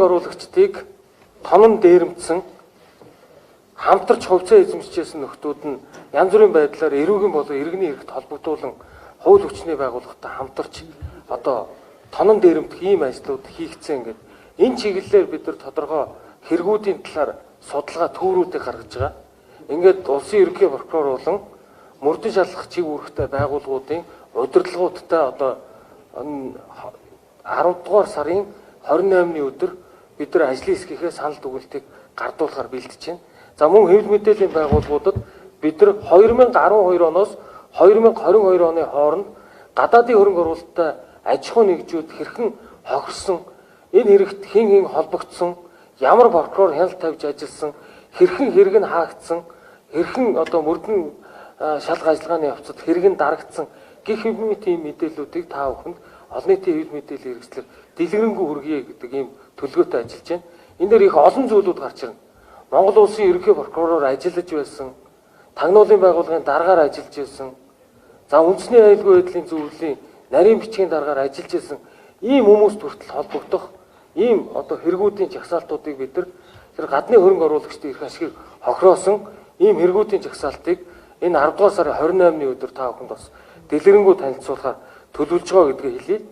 оруулагчдыг тонон дээрэмдсэн хамтарч хувьцаа эзэмшижсэн нөхдүүд нь янз бүрийн байдлаар эрүүгийн болон иргэний эрхт холбогдуулан хууль хүчний байгууллагатай хамтарч одоо тонон дээрэмдэх ийм ажлууд хийгдсэн гэдэг. Энэ чиглэлээр бид нар тодорхой хэрэгүүдийн талаар судалгаа төөрүүдийг гаргаж байгаа. Ингээд улсын ерөнхий прокурор болон мөрдөн шалгах чиг үүрэгтэй байгууллагуудын удирдлагуудтай одоо 10 дугаар сарын 28-ны өдөр бид нар ажлын хэсгийнхээ санал дүгнэлтийг гардуулахаар бэлдэж байна. За мөн хэвлэл мэдээллийн байгууллагуудад бид нар 2012 оноос 2022 оны хооронд гадаадын хөрөнгө оруулалттай аж ахуй нэгжүүд хэрхэн хохирсон, энэ хэрэгт хэн холбогдсон, ямар прокурор хяналт тавьж ажилласан, хэрхэн хэрэг нь хаагдсан, хэрхэн одоо мөрдөн шалгах ажиллагааны явцад хэрэг нь дарагдсан гэх мэт мэдээллүүдийг та бүхэнд олон нийтийн хэвлэл мэдээллийн хэрэгслэр дэлгэрэнгүй хүргэе гэдэг ийм төлөвлөгөөтэй ажиллаж байна. Энэ дээр их олон зүйлүүд гарч ирнэ. Монгол улсын ерөнхий прокуророор ажиллаж байсан, тагнуулын байгууллагын даргаар ажиллаж байсан, за үндэсний аюулгүй байдлын зөвлөлийн нарийн бичгийн даргаар ажиллаж байсан ийм хүмүүст хүртэл холбогдох ийм одоо хэрэгүүдийн жагсаалтуудыг бид нар тэр гадны хөрөнгө оруулагчдын эрх ашгийг хохироосон ийм хэрэгүүдийн жагсаалтыг энэ 10 дугаар сарын 28-ны өдөр та бүхэнд бас дэлгэрэнгүй танилцуулахаар төлөвлөж байгаа гэдгийг хэлье.